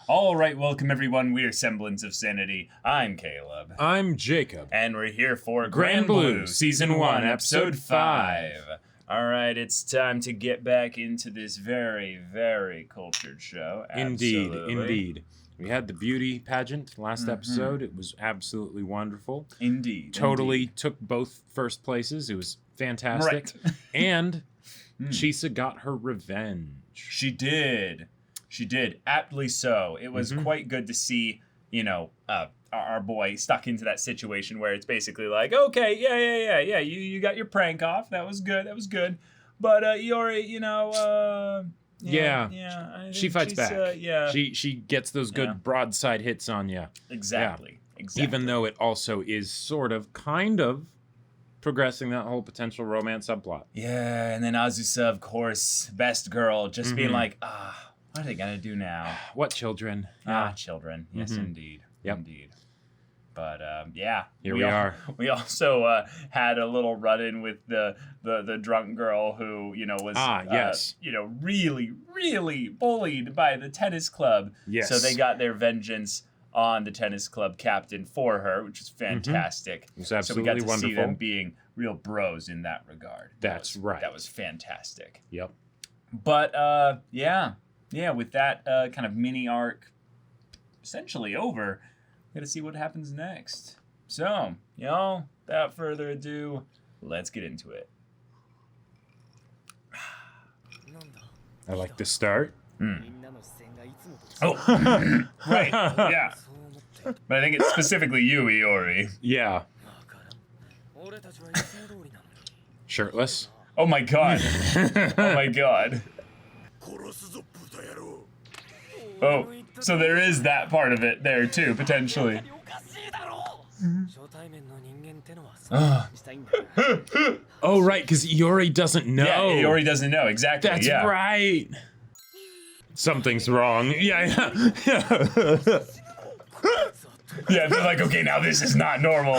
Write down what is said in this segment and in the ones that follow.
All right, welcome everyone. We are Semblance of Sanity. I'm Caleb. I'm Jacob. And we're here for Grand Blue, Season 1, Episode 5. All right, it's time to get back into this very, very cultured show. Indeed. We had the beauty pageant last episode. It was absolutely wonderful. Indeed. Totally took both first places. It was fantastic. Right. And Chisa got her revenge. She did. She did. Aptly so. It was quite good to see, our boy stuck into that situation where it's basically like, okay, yeah, you got your prank off. That was good. But Iori, she fights back. She gets those good broadside hits on you. Exactly. Even though it also is kind of progressing that whole potential romance subplot. Yeah, and then Azusa, of course, best girl, just being like, what are they gonna do now? What children? Children. Yes, indeed. Yep. Indeed. But here we are. We also had a little run-in with the drunk girl who was really, really bullied by the tennis club. Yes. So they got their vengeance on the tennis club captain for her, which is fantastic. It was absolutely so we got to wonderful. see them being real bros in that regard. That's right. That was fantastic. Yep. But with that kind of mini arc essentially over, we got to see what happens next. So, without further ado, let's get into it. I like the start. Oh, right, yeah. But I think it's specifically you, Iori. Yeah. Shirtless. Oh my god. Oh, so there is that part of it there too, potentially. Oh, right, because Iori doesn't know. Yeah, Iori doesn't know, exactly. That's right. Something's wrong. Yeah. Yeah, they're like, okay, now this is not normal.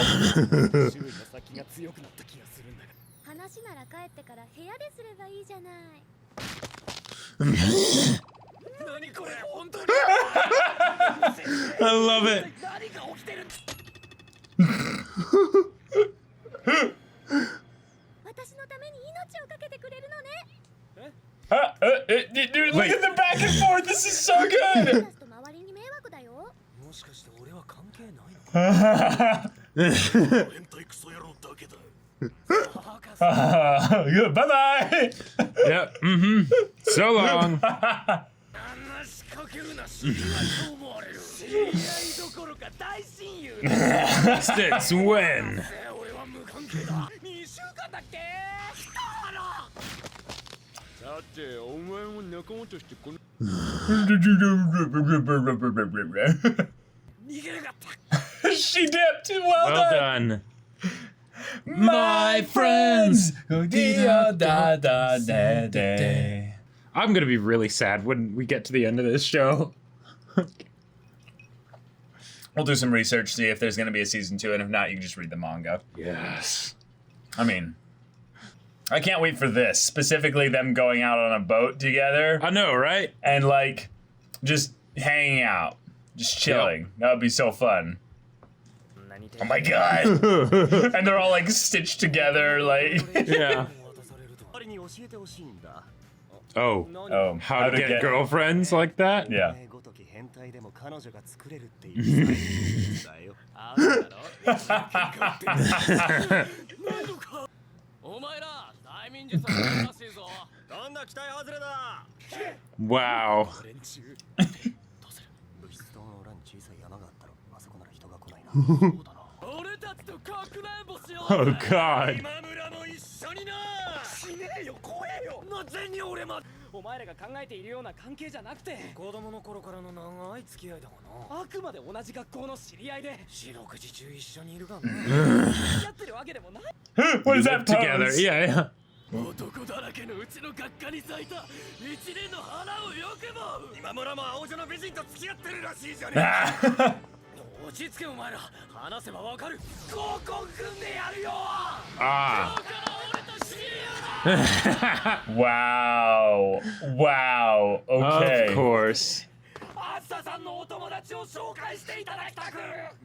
I love it. Dude, look at the back and forth. This is so good. Bye-bye. Yep. So long. Since when? She dipped. Well done. My friends. I'm gonna be really sad when we get to the end of this show. We'll do some research, see if there's going to be a season 2, and if not, you can just read the manga. Yes. I mean, I can't wait for this. Specifically, them going out on a boat together. I know, right? And, just hanging out. Just chilling. Yep. That would be so fun. Oh my god! And they're all, stitched together, Yeah. Oh, how to get girlfriends like that? Yeah. Wow. Oh god. お前らが考えているような関係じゃなくて、子供の頃からの長い付き合いだがな。あくまで同じ学校の知り合いで、四六時中一緒にいるがな。やってるわけでもない。What is that together? Yeah. 男だらけのうちの学科に咲いた一年の花をよくも。今村も青女の美人と付き合ってるらしいじゃねえ。落ち着けお前ら。話せばわかる。合コン組んでやるよ。今日から俺と親友だ。Wow. Okay. Of course. さんのお友達を紹介していただきたく。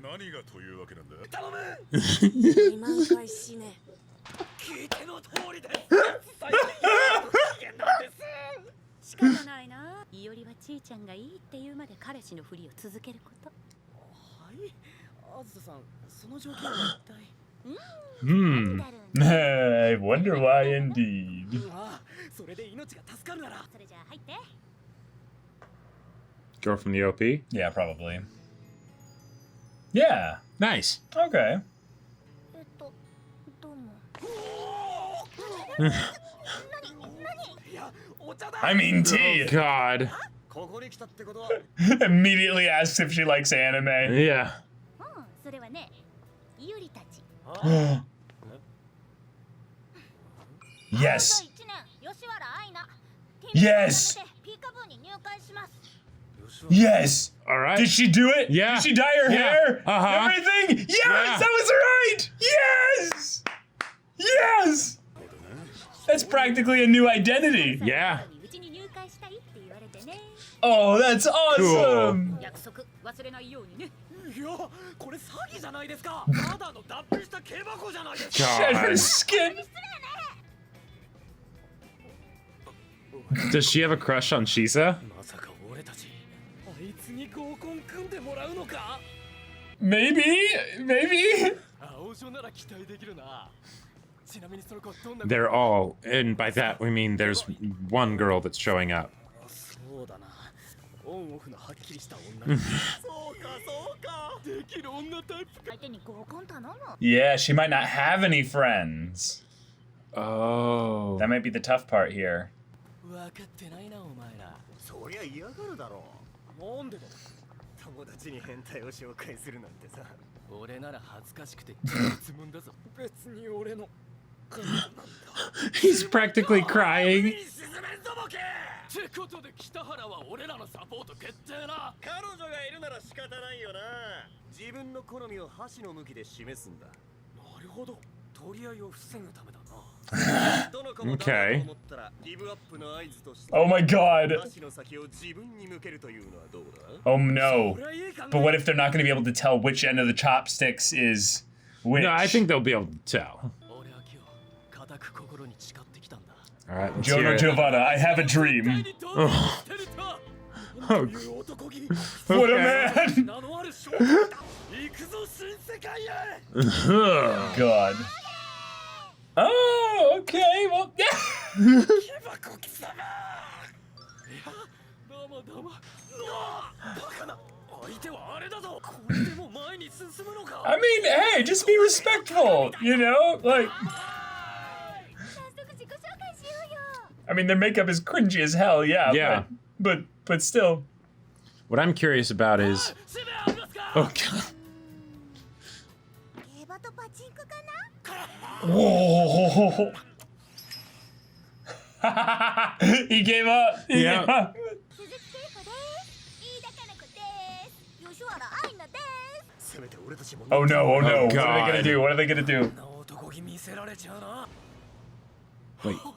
何がというわけなんだ。頼む。2万回死ね。聞いての通りです。最近危険なんです。仕方ないな。いおりはちーちゃんがいいって言うまで彼氏のふりを続けること。はい。あずささん、その条件は一体。Hmm. I wonder why indeed. それで命が助かるなら。それじゃあ入って。 Girl from the OP. Yeah, probably. Yeah. Nice. Okay. どうも。いや、お茶だ。 I mean, tea. God. ここに来たってことは。Immediately asks if she likes anime. Yeah. それはね、いおりたち。Yes. 1年、吉原アイナ。 Yes. ピーカブーに入会します。 Yes. All right. Did she do it? Yeah. Did she dye her Yeah. hair? Uh-huh. Everything? Yes, Yeah. that was right. Yes. Yes. That's practically a new identity. Yeah. うちに入会したいって言われてね。 Oh, that's awesome. 約束忘れないようにね。いや、これ詐欺じゃないですか。ただの脱皮した毛箱じゃないですか。 Shed her God. skin. Does she have a crush on Shisa? まさか俺たち、あいつに合コン組んでもらうのか。 Maybe. Maybe. 青女なら期待できるな。ちなみにその子どんな。 They're all, and by that we mean there's one girl that's showing up. そうだな。オンオフのはっきりした女。そうかそうか。できる女タイプか。相手に合コン頼む。 Yeah, she might not have any friends. Oh. That might be the tough part here. 分かってないなお前ら。そりゃ嫌がるだろなんでだ。友達に変態を紹介するなんてさ。俺なら恥ずかしくて質問だぞ。別に俺の。 He's practically crying. ってことで北原は俺らのサポート決定な。彼女がいるなら仕方ないよな。自分の好みを箸の向きで示すんだ。なるほど。取り合いを防ぐためだな。どの子も Okay. と思ったらギブアップの合図として。 Oh my god. 箸の先を自分に向けるというのはどうだ。 Oh no. これはいい考え。 But what if they're not going to be able to tell which end of the chopsticks is which? No, I think they'll be able to tell. 俺は今日固く心に誓ってきたんだ。 All right, let's hear Giovanna, it. Giovanna, I have a 絶対 dream. にどうにもしてると。 Oh, いう男気。 What a man. 名のある証拠だ。行くぞ新世界へ。 God. Oh, okay. Well, yeah. 木箱貴様。いや、どうもどうも。バカな。相手はあれだぞ。これでも前に進むのか。 I mean, hey, just be respectful, you know? Like, 早速自己紹介しようよ。 I mean, their makeup is cringy as hell, yeah. Yeah. But still. what I'm curious about is. 使命ありますか。 Oh, God. 競馬とパチンコかな。 Whoa. He gave up. He Yeah. gave up. 鈴木聖子です。飯田佳奈子です。吉原アイナです。せめて俺たちも。 Oh no, oh no. Oh, What are they going to God. do? What are they going to do? な男気見せられちゃうな。 Wait. お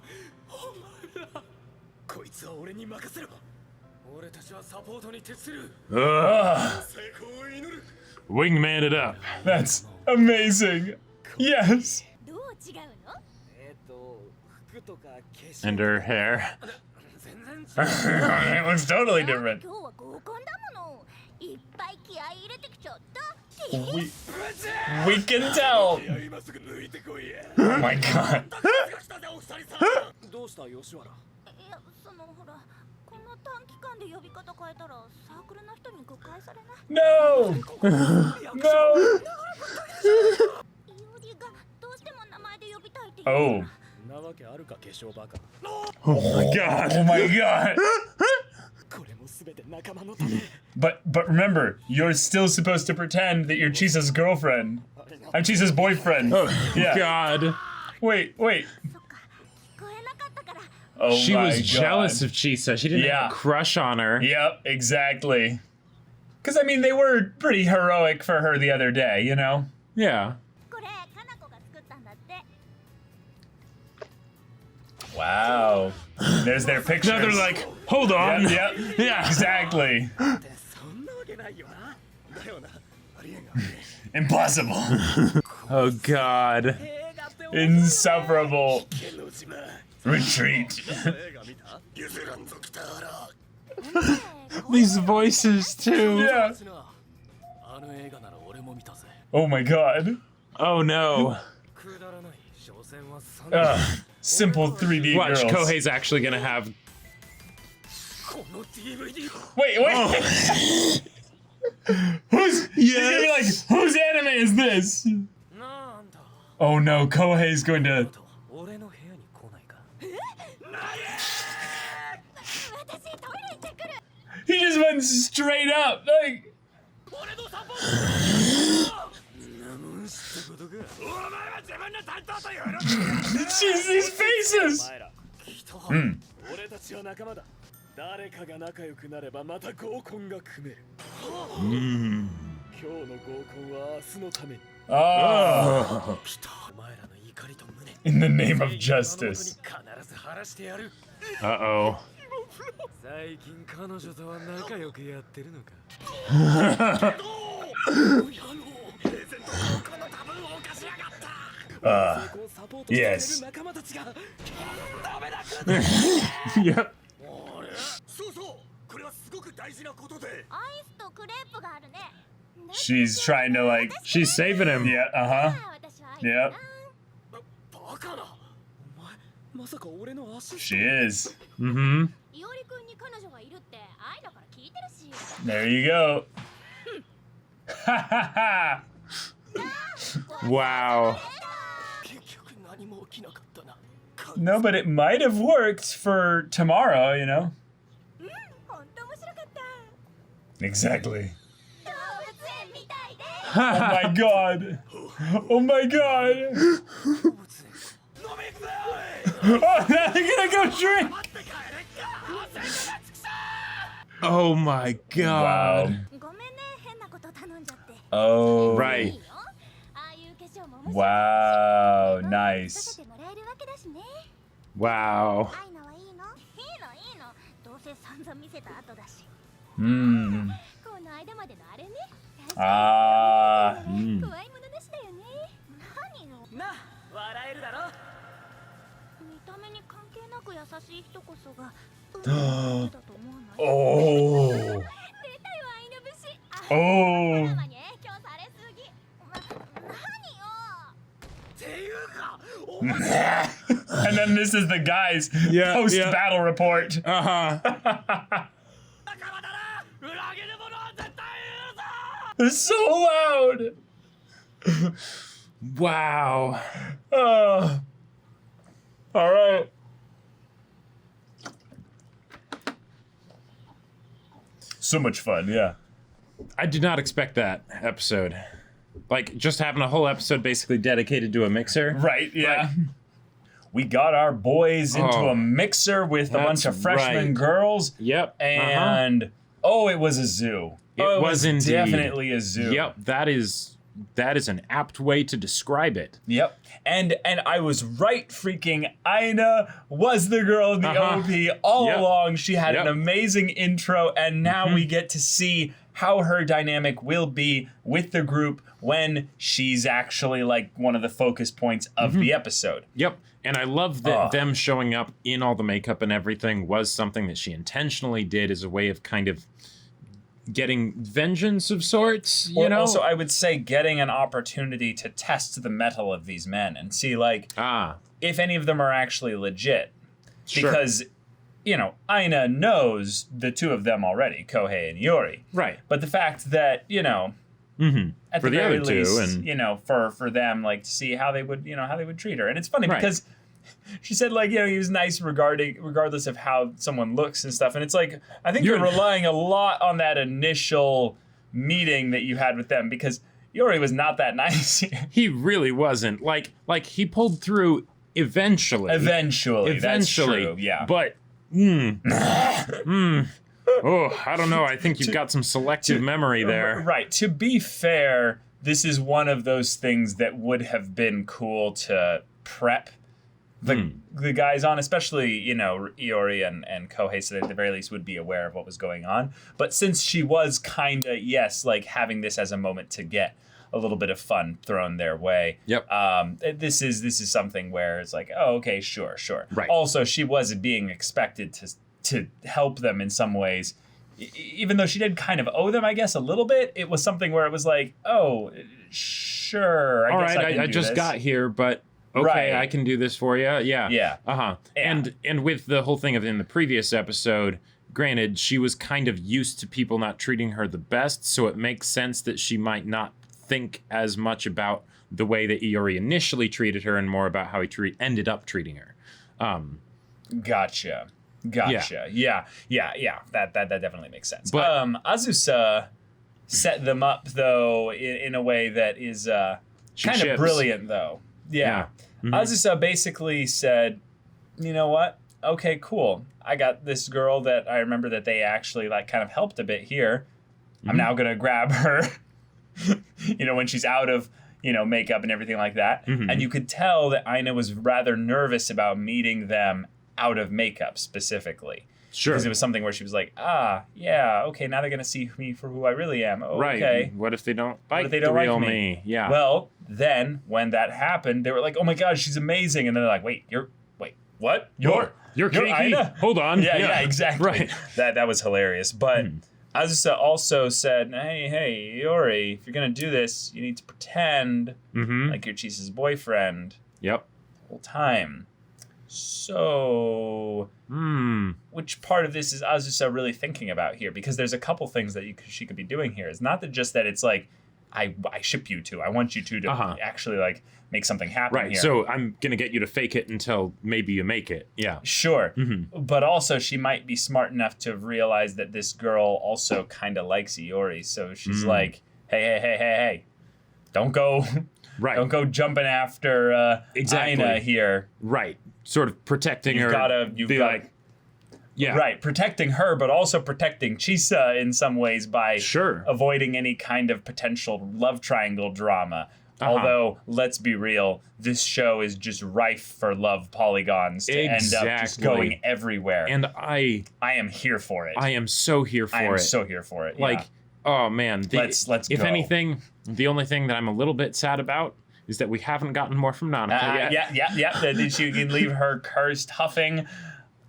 前ら。こいつは俺に任せろ。俺たちはサポートに徹する。 Ugh. 成功を祈る。 Wingman it up. That's amazing. Yes. どう違うの？服とか化粧。 And her hair. 全然違う。 It looks totally different. 今日は合コンだもの。いっぱい気合い入れてきちゃった。 We can tell. いや今すぐ抜いてこいや。 Oh my god. どうした吉原。いや、ほら、こんな短期間で呼び方変えたらサークルの人に誤解されない。 No. No. いおりがどうしても名前で呼びたいって Oh. なわけあるか化粧バカ。 Oh, my God. Oh my god. これもすべて仲間のため。 But remember, you're still supposed to pretend that you're Chisa's girlfriend. I'm Chisa's boyfriend. Oh, Yeah. God. Wait. そっか、聞こえなかったから。 Oh She my was god. jealous of Chisa. She didn't Yeah. have a crush on her. Yep, exactly. Because, I mean, they were pretty heroic for her the other day, you know? Yeah. これ、かなこが作ったんだって。 Wow. There's their pictures. Now they're like, hold on. Yep, Yeah. exactly. そんなてないよな。だよな。ありえんがありえん。 Impossible. Oh God. 映画って Insufferable 危険の島。 retreat. 映画見た？ユゼランド来たら。 These voices too. Yeah. あの映画なら俺も見たぜ。 Oh my god. Oh no. くだらない。所詮は3 Simple 3D Watch, girls. Kohei's actually gonna have. この DVD。 Wait. Who's? He's gonna be like, whose anime is this? なんだ。 Oh no, Kohei's going to. 俺の部屋に来ないか。 私トイレ行ってくる。 He just went straight up. Like, 俺のサポート。なんしてことか。お前は自分の担当というの。 jeez, these faces. お前ら。人は。俺たちは仲間だ。誰かが仲良くなればまた合コンが組める。今日の合コンは明日のために。 Oh, 来た。お前らの怒りと胸。 in the name of 必 justice. ず晴らしてやる。 Uh-oh. 最近彼女とは仲良くやってるのか。 Yes. 仲間たちがダメだ。 Yep. そうそう。これはすごく大事なことで。アイスとクレープがあるね。 She's trying to like. She's saving him. Yeah. Uh huh. 私はアイス Yep. だ。バカな。お前まさか俺のアシス She is. Mm-hmm. いおりくんに彼女がいるってアイナから聞いてるし。 There you go. Ha ha ha. Wow. 結局何も起きなかったな。 No, but it might have worked for tomorrow, you know? 本当面白かった。 Exactly. 動物園みたいで。 Oh my god. Oh my god. 動物園。飲み食え。 Oh, now they're gonna go drink. 待って帰れっか。全部チクショ Oh my God. Wow. ごめんね、変なこと頼んじゃって。 Oh. Right. いいよ。ああいう化粧も面白い。 Wow. さ Nice. せてもらえるわけだしね。 Wow. アイナはいいの？いいのいいの。どうせ散々見せた後だし。 Hmm. この間までのあれね。あー怖いものなしだよね。何よ。ー。なあ笑えるだろ。見た目に関係なく優しい人こそが運命だと思わない？ Oh. 出たよアイナ節。あ Oh. ドラマに影響されすぎ。何よ。っていうか。 And then this is the guy's Yeah, post-battle report. Uh-huh. 仲間だな。裏切る者は絶対いるぞ。 It's so loud. Wow. Oh. All right. So much fun, yeah. I did not expect that episode. Like, just having a whole episode basically dedicated to a mixer. Right, yeah. We got our boys into Oh. a mixer with a bunch That's of freshman right. girls. Yep. And oh, it was a zoo. It was indeed. Definitely a zoo. Yep. That is an apt way to describe it. Yep. And I was right. Freaking Aina was the girl in the OP all Yep. along. She had an Yep. amazing intro, and now we get to see how her dynamic will be with the group when she's actually like one of the focus points of the episode. Yep. And I love that them showing up in all the makeup and everything was something that she intentionally did as a way of kind of getting vengeance of sorts, you know? Also, I would say getting an opportunity to test the mettle of these men and see, like, if any of them are actually legit. Sure. Because, you know, Aina knows the two of them already, Kohei and Yori. Right. But the fact that, you know, at For the very other two, least, and- you know, for them, like, to see how they would, you know, how they would treat her. And it's funny Right. because she said, like, you know, he was nice regardless of how someone looks and stuff. And it's like, I think you're relying a lot on that initial meeting that you had with them because Yori was not that nice. He really wasn't. Like he pulled through eventually. Eventually, that's true, yeah. But, oh, I don't know. I think you've got some selective memory there. Right. To be fair, this is one of those things that would have been cool to prep the guys on, especially, you know, Iori and Kohei, so that at the very least would be aware of what was going on. But since she was kind of, yes, like having this as a moment to get a little bit of fun thrown their way. Yep. This is something where it's like, oh, okay, sure. Right. Also, she was being expected to help them in some ways. Even though she did kind of owe them, I guess, a little bit, it was something where it was like, oh, sure, All guess right, I I just this. got here, but okay, Right. I can do this for you. Yeah. Yeah. Uh-huh. Yeah. And with the whole thing of in the previous episode, granted, she was kind of used to people not treating her the best, so it makes sense that she might not think as much about the way that Iori initially treated her and more about how he ended up treating her. Gotcha. Yeah. That definitely makes sense. But- Azusa set them up though in a way that is She kind of ships. brilliant though. Yeah. Mhm. Azusa basically said, you know what? Okay, cool. I got this girl that I remember that they actually like kind of helped a bit here. I'm now gonna grab her. You know, when she's out of, you know, makeup and everything like that. And you could tell that Aina was rather nervous about meeting them out of makeup specifically. Sure. Because it was something where she was like, yeah, okay, now they're going to see me for who I really am. Okay. Right. What if they don't like they the don't like real me? me? Yeah. Well, then when that happened, they were like, oh my God, she's amazing. And then they're like, wait, what? You're Kiki? Aina? Hold on. Yeah, exactly. Right. That was hilarious. But Azusa also said, hey, Iori, if you're going to do this, you need to pretend like you're Chisa's boyfriend Yep. the whole time. So, which part of this is Azusa really thinking about here? Because there's a couple things that she could be doing here. It's not just that it's like, I ship you two. I want you two to actually like make something happen Right. here. So I'm going to get you to fake it until maybe you make it. Yeah. Sure. But also she might be smart enough to realize that this girl also kind of likes Iori. So she's like, hey, don't go Right. don't go jumping after Exactly. Aina here. Right. Sort of protecting her. You've be got like, yeah. Right, protecting her, but also protecting Chisa in some ways by Sure. avoiding any kind of potential love triangle drama. Although, let's be real, this show is just rife for love polygons to end up just Exactly. going everywhere. And I am here for it. I am so here for I am it. so here for it. Like, yeah. oh man. Let's If go. anything, the only thing that I'm a little bit sad about is that we haven't gotten more from Nanaka yet. Yeah. That she can leave her cursed huffing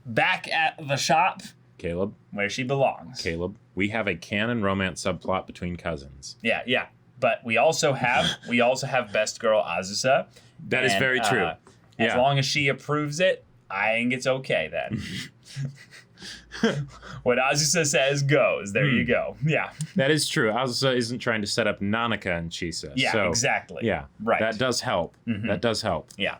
back at the shop Caleb, where she belongs. Caleb, we have a canon romance subplot between cousins. Yeah. But we also have best girl Azusa. That is very true. As Yeah. long as she approves it, I think it's okay then. What Azusa says goes. There you go. Yeah. That is true. Azusa isn't trying to set up Nanaka and Chisa. Yeah, so, exactly. Yeah. Right. That does help. That does help. Yeah.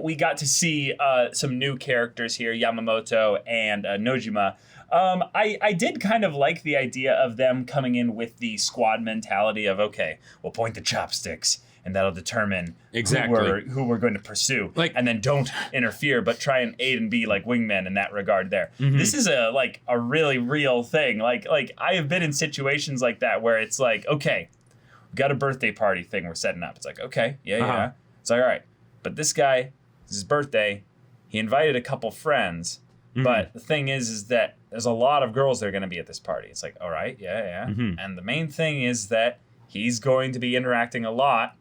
We got to see some new characters here, Yamamoto and Nojima. I did kind of like the idea of them coming in with the squad mentality of, okay, we'll point the chopsticks and that'll determine Exactly. who we're going to pursue. Like- and then don't interfere, but try and aid and be like wingmen in that regard there. This is a really real thing. Like I have been in situations like that where it's like, okay, we got a birthday party thing we're setting up. It's like, okay, yeah. It's like, all right, but this guy, it's his birthday. He invited a couple friends. But the thing is that there's a lot of girls that are going to be at this party. It's like, all right, yeah. And the main thing is that he's going to be interacting a lot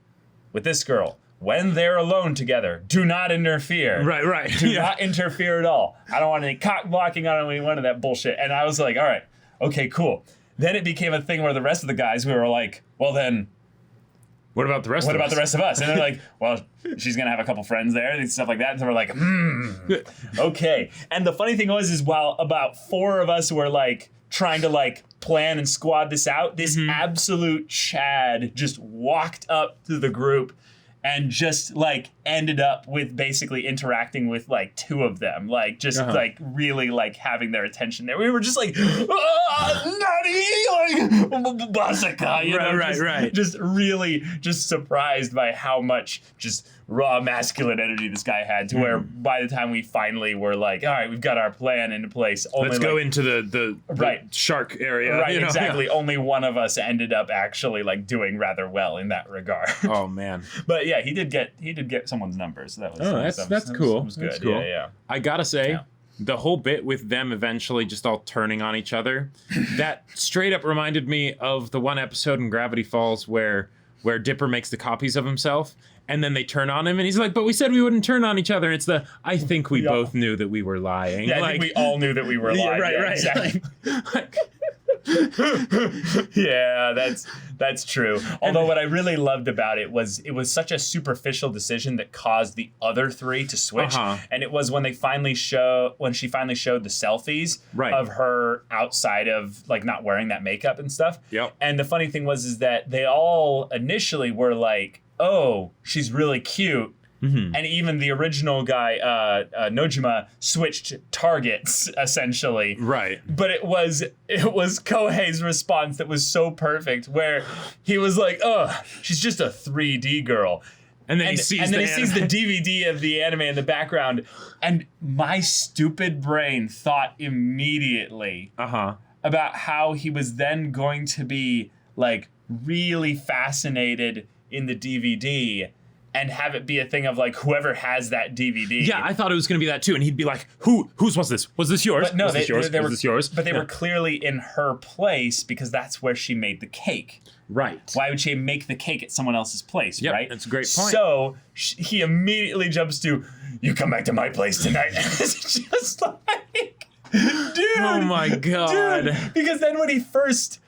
with this girl. When they're alone together, do not interfere. Right. Do not interfere at all. I don't want any cock blocking. I don't want any one of that bullshit. And I was like, all right, okay, cool. Then it became a thing where the rest of the guys, we were like, well then, What about the rest what of about us? the rest of us? And they're like, well, she's going to have a couple friends there and stuff like that. And so we're like, okay. And the funny thing was while about 4 of us were like trying to like plan and squad this out, this absolute Chad just walked up to the group and just like ended up with basically interacting with like 2 of them, like just like really like having their attention there. We were just like, Nani, like Basaka, you know, Right. just really just surprised by how much just raw masculine energy this guy had to where by the time we finally were like, all right, we've got our plan into place. Let's go into the Right. shark area. Right, you know? exactly. Only one of us ended up actually like doing rather well in that regard. Oh man. But yeah, he did get someone's number. So that was that's cool. That was good. That's cool. Yeah. I gotta say, Yeah. the whole bit with them eventually just all turning on each other, that straight up reminded me of the one episode in Gravity Falls where Dipper makes the copies of himself, and then they turn on him, and he's like, but we said we wouldn't turn on each other. And it's I think we both knew that we were lying. Yeah, I think we all knew that we were lying. Right, right. Exactly. Like, Yeah, that's true. Although what I really loved about it was such a superficial decision that caused the other three to switch. And it was when she finally showed the selfies of her outside of like not wearing that makeup and stuff. Yep. And the funny thing was that they all initially were like, "Oh, she's really cute." Mm-hmm. And even the original guy, Nojima, switched targets essentially. Right. But it was Kohei's response that was so perfect, where he was like, "Oh, she's just a 3D girl." And then he sees the DVD of the anime in the background, and my stupid brain thought immediately about how he was then going to be like really fascinated in the DVD. And have it be a thing of like whoever has that DVD. Yeah, I thought it was going to be that too, and he'd be like, "Whose was this? Was this yours? But no, was this yours? Was this yours?" But they were clearly in her place because that's where she made the cake. Right. Why would she make the cake at someone else's place? Yep, right. That's a great point. So he immediately jumps to, "You come back to my place tonight." It's just like, dude. Oh my god. Dude. Because then when he first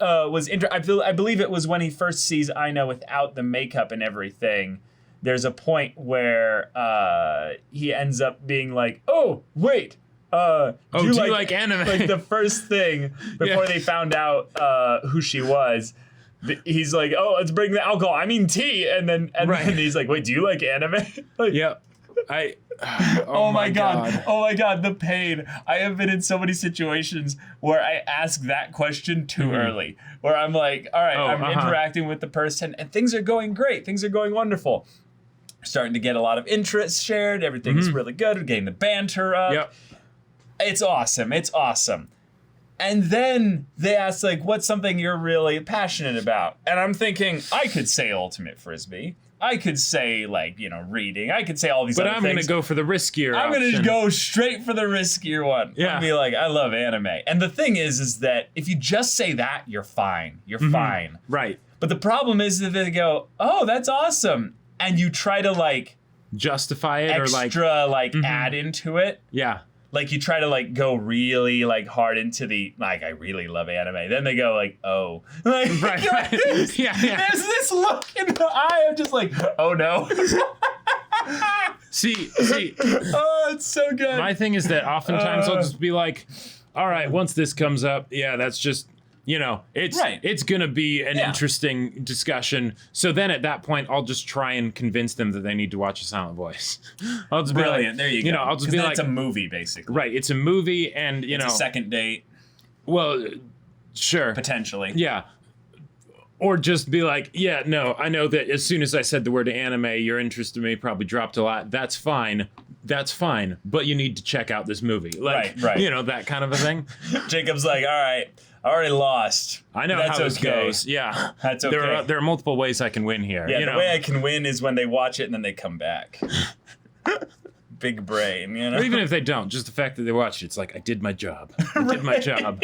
I believe it was when he first sees Aina without the makeup and everything. There's a point where he ends up being like, "Oh, wait, do you like anime?" Like the first thing before they found out who she was. He's like, "Oh, let's bring the alcohol. I mean tea." And then he's like, "Wait, do you like anime?" Like, yeah. Oh my god. Oh my god, the pain. I have been in so many situations where I ask that question too early. Where I'm like, all right, I'm interacting with the person and things are going great. Things are going wonderful. Starting to get a lot of interest shared. Everything's really good. We're getting the banter up. Yep. It's awesome. It's awesome. And then they ask, like, what's something you're really passionate about? And I'm thinking, I could say Ultimate Frisbee. I could say, like, reading. I could say all these other things. But I'm going to go for the riskier I'm going to option. go straight for the riskier one. Yeah. I'll be like, I love anime. And the thing is that if you just say that, you're fine. You're fine. Right. But the problem is that they go, "Oh, that's awesome." And you try to, like, justify it extra, add into it. Yeah. Like, you try to, like, go really, like, hard into the, like, I really love anime. Then they go, like, "Oh." Like, right. There's this look in the eye of just like, "Oh, no." See. Oh, it's so good. My thing is that oftentimes I'll just be like, all right, once this comes up, that's just, it's going to be an interesting discussion. So then at that point, I'll just try and convince them that they need to watch A Silent Voice. I'll just Brilliant. be like, there you go. I'll just be like, it's a movie, basically. Right. It's a movie and, it's a second date. Well, sure. Potentially. Yeah. Or just be like, "Yeah, no, I know that as soon as I said the word anime, your interest in me probably dropped a lot. That's fine. But you need to check out this movie." Like, right. That kind of a thing. Jacob's like, "All right, I already lost. I know That's how this okay. goes. Yeah. That's okay. There are multiple ways I can win here. Yeah, the way I can win is when they watch it and then they come back." Big brain, Or even if they don't, just the fact that they watch it, it's like, I did my job. I did my job.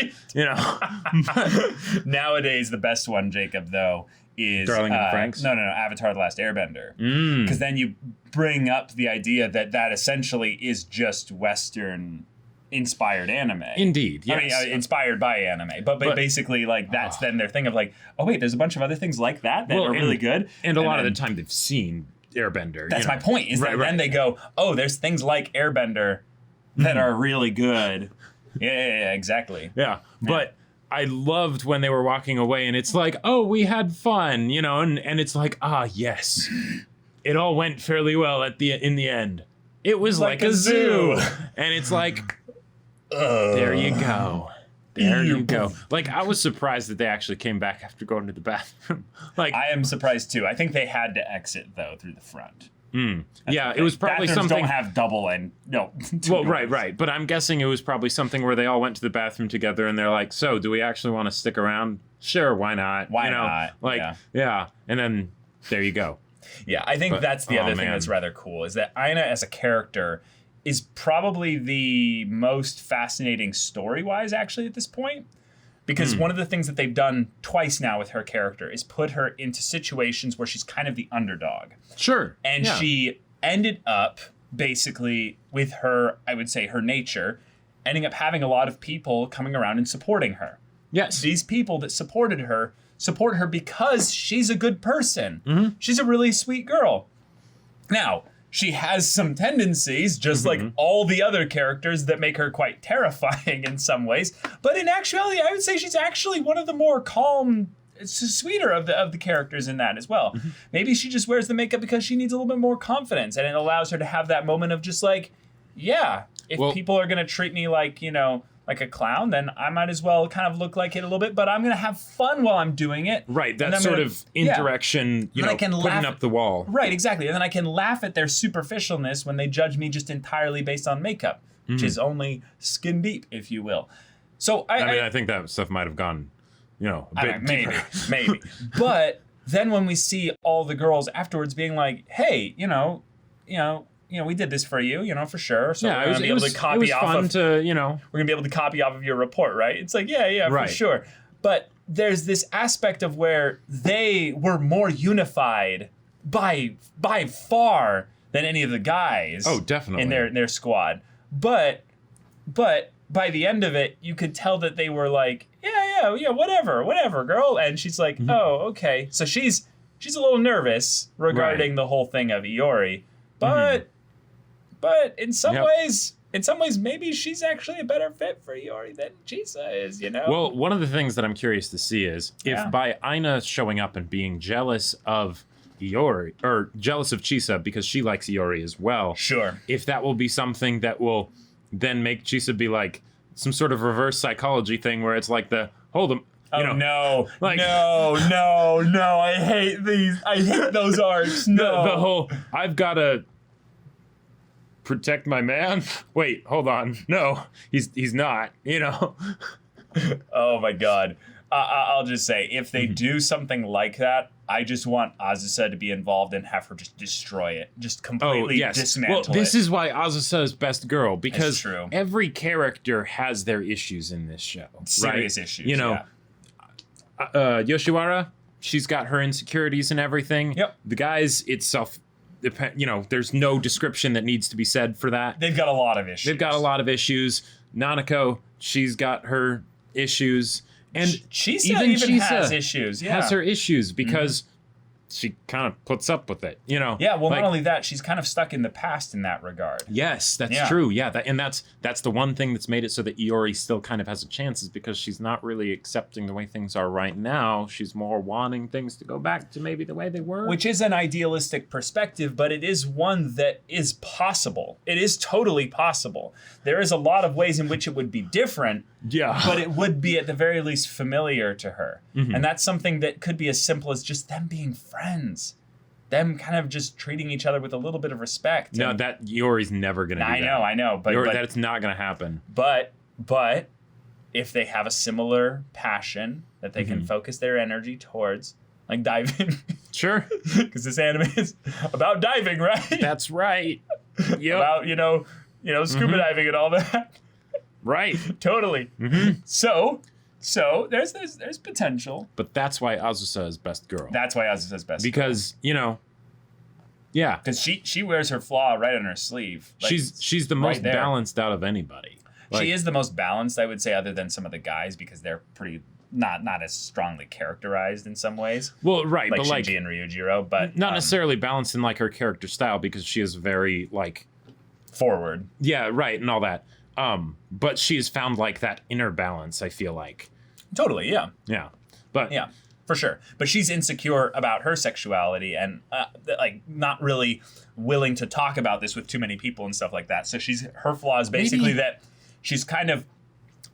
Nowadays, the best one, Jacob, though, is Darling in the Franxx? No, Avatar: The Last Airbender. Because then you bring up the idea that essentially is just Western inspired anime. Indeed, yes. I mean, inspired by anime, but basically, like, that's then their thing of like, oh wait, there's a bunch of other things like that are really good. And a lot of the time they've seen Airbender. That's my point. Is that then they go, "Oh, there's things like Airbender that are really good." Yeah, exactly. Yeah, but I loved when they were walking away, and it's like, "Oh, we had fun," and it's like, yes, it all went fairly well in the end. It was like a zoo, and it's like, there you go. There you go. Like, I was surprised that they actually came back after going to the bathroom. Like, I am surprised too. I think they had to exit though through the front. Yeah, it was probably Bathrooms something. Don't have double and no. Well, right. But I'm guessing it was probably something where they all went to the bathroom together, and they're like, "So, do we actually want to stick around? Sure, why not? Why not? Like, yeah. And then there you go. Yeah, I think that's the other thing that's rather cool, is that Aina as a character is probably the most fascinating story-wise, actually, at this point. Because one of the things that they've done twice now with her character is put her into situations where she's kind of the underdog. Sure. And she ended up, basically, with her, I would say, her nature, ending up having a lot of people coming around and supporting her. Yes. These people that support her because she's a good person. She's a really sweet girl. Now, she has some tendencies, just like all the other characters, that make her quite terrifying in some ways. But in actuality, I would say she's actually one of the more calm, sweeter of the characters in that as well. Maybe she just wears the makeup because she needs a little bit more confidence, and it allows her to have that moment of just like, yeah, if people are going to treat me like, you know, like a clown, then I might as well kind of look like it a little bit, but I'm going to have fun while I'm doing it. Right, that sort of indirection, you know, putting up the wall. Right, exactly. And then I can laugh at their superficialness when they judge me just entirely based on makeup, which is only skin deep, if you will. So I think that stuff might have gone, you know, a bit deeper. Maybe. But then when we see all the girls afterwards being like, hey, you know, we did this for you, you know, for sure. So we're gonna be able to copy off of. We're gonna be able to copy off of your report, right? It's like, yeah, for sure. But there's this aspect of where they were more unified by far than any of the guys. Oh, definitely. In their squad. But by the end of it, you could tell that they were like, yeah, whatever, girl. And she's like, oh, okay. So she's a little nervous regarding the whole thing of Iori, but in some ways, maybe she's actually a better fit for Iori than Chisa is, you know? Well, one of the things that I'm curious to see is if by Aina showing up and being jealous of Iori, or jealous of Chisa because she likes Iori as well. Sure. If that will be something that will then make Chisa be like some sort of reverse psychology thing where it's like hold them. No, I hate these. I hate those arcs. No. The whole, I've got to protect my man. Wait, hold on. No, he's not, you know. Oh my God. I'll just say, if they do something like that, I just want Azusa to be involved and have her just destroy it. Just completely dismantle it. Well, this is why Azusa is best girl, because every character has their issues in this show. Serious issues, you know. Yoshiwara, she's got her insecurities and everything. Yep. The guys, you know, there's no description that needs to be said for that. They've got a lot of issues. Nanako, she's got her issues. And Chisa even has issues. Yeah. Has her issues because she kind of puts up with it, you know. Yeah, well, not only that, she's kind of stuck in the past in that regard. Yes, that's true. Yeah, that's the one thing that's made it so that Iori still kind of has a chance, is because she's not really accepting the way things are right now. She's more wanting things to go back to maybe the way they were. Which is an idealistic perspective, but it is one that is possible. It is totally possible. There is a lot of ways in which it would be different, but it would be at the very least familiar to her. And that's something that could be as simple as just them being friends. Them kind of just treating each other with a little bit of respect. No, that Iori's never going to do that. I know. But that's not going to happen. But if they have a similar passion that they can focus their energy towards, like diving. Sure. Because this anime is about diving, right? That's right. Yep. About, you know, scuba diving and all that. Right. Totally. So there's potential. But that's why Azusa is best girl. Because, you know, yeah. Because she wears her flaw right on her sleeve. Like, she's the most balanced out of anybody. Like, she is the most balanced, I would say, other than some of the guys, because they're pretty not as strongly characterized in some ways. Well, right, like but Shinji and Ryujiro, but not necessarily balanced in like her character style, because she is very like forward. Yeah, right, and all that. But she has found like that inner balance, I feel like. Totally, yeah. Yeah. But yeah, for sure. But she's insecure about her sexuality and like not really willing to talk about this with too many people and stuff like that. So her flaw is basically that she's kind of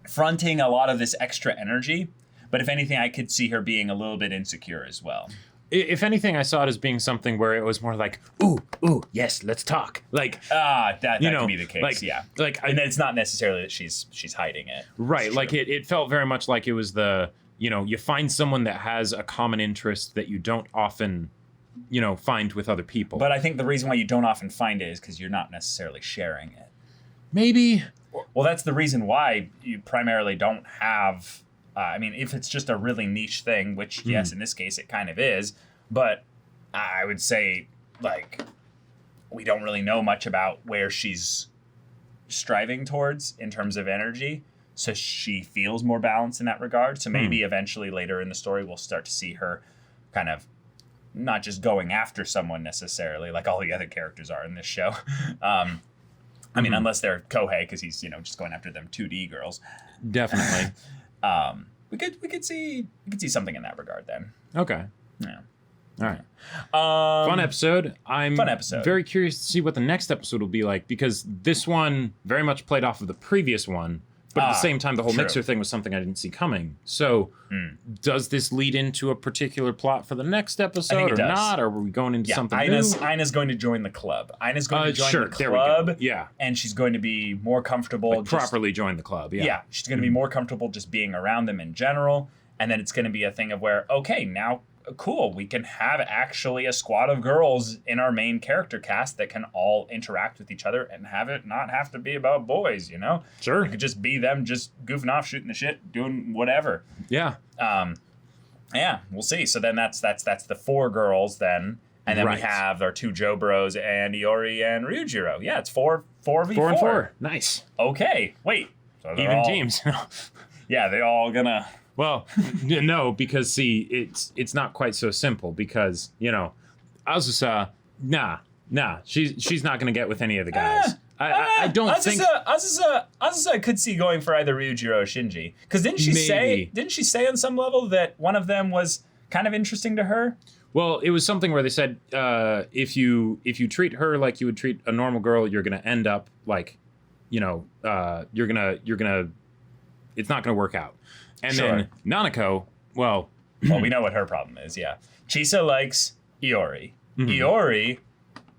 fronting a lot of this extra energy. But if anything, I could see her being a little bit insecure as well. If anything, I saw it as being something where it was more like, ooh, yes, let's talk. Like, that could be the case, like, yeah. And it's not necessarily that she's hiding it. Right, like it felt very much like it was you find someone that has a common interest that you don't often, find with other people. But I think the reason why you don't often find it is because you're not necessarily sharing it. Maybe. Well, that's the reason why you primarily don't have. If it's just a really niche thing, which yes, in this case it kind of is, but I would say we don't really know much about where she's striving towards in terms of energy. So she feels more balanced in that regard. So maybe eventually later in the story we'll start to see her kind of not just going after someone necessarily like all the other characters are in this show. Unless they're Kohei, because he's just going after them 2D girls. Definitely. We could see something in that regard then. Okay. Yeah. All right. Fun episode. I'm fun episode. Very curious to see what the next episode will be like, because this one very much played off of the previous one, but at the same time, the whole mixer thing was something I didn't see coming. So does this lead into a particular plot for the next episode or not? Or are we going into something new? Ina's going to join the club. Ina's going to join the there we go. club. Yeah. And she's going to be more comfortable. Properly join the club. Yeah. Yeah. She's going to be more comfortable just being around them in general. And then it's going to be a thing of where, okay, now, cool, we can have actually a squad of girls in our main character cast that can all interact with each other and have it not have to be about boys, Sure. It could just be them just goofing off, shooting the shit, doing whatever. Yeah. Yeah, we'll see. So then that's the 4 girls then. And then we have our 2 Joe Bros and Iori and Ryujiro. Yeah, it's 4v4. 4 and 4. Nice. Okay, wait. So Even teams. Yeah, they're all gonna... Well, no, because see, it's not quite so simple because, Azusa, nah, she's not going to get with any of the guys. I don't think Azusa could see going for either Ryujiro or Shinji. Because didn't she say on some level that one of them was kind of interesting to her? Well, it was something where they said if you treat her like you would treat a normal girl, you're going to end up like, you're gonna it's not going to work out. And then Nanako, well, we know what her problem is, yeah. Chisa likes Iori. Iori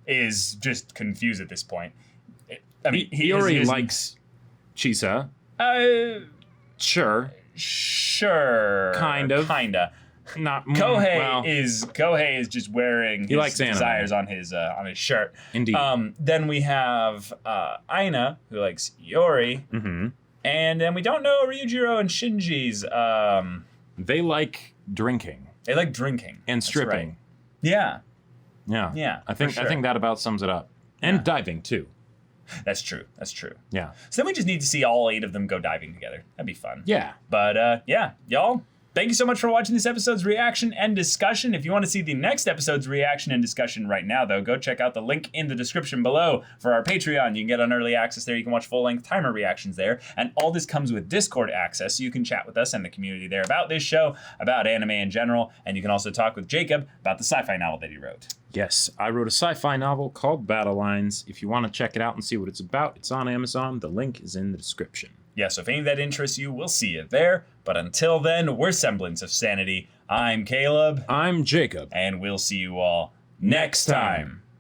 is just confused at this point. Iori likes Chisa. Sure. Kinda. Not Kohei is just wearing his desires on his shirt. Indeed. Then we have Aina, who likes Iori. Mm-hmm. And then we don't know Ryujiro and Shinji's. They like drinking. They like drinking and stripping. Right. Yeah. Yeah. I think that about sums it up. And diving too. That's true. Yeah. So then we just need to see all 8 of them go diving together. That'd be fun. Yeah. But y'all. Thank you so much for watching this episode's reaction and discussion. If you want to see the next episode's reaction and discussion right now, though, go check out the link in the description below for our Patreon. You can get on early access there. You can watch full-length timer reactions there. And all this comes with Discord access, so you can chat with us and the community there about this show, about anime in general, and you can also talk with Jacob about the sci-fi novel that he wrote. Yes, I wrote a sci-fi novel called Battle Lines. If you want to check it out and see what it's about, it's on Amazon. The link is in the description. Yeah, so if any of that interests you, we'll see you there. But until then, we're Semblance of Sanity. I'm Caleb. I'm Jacob. And we'll see you all next time.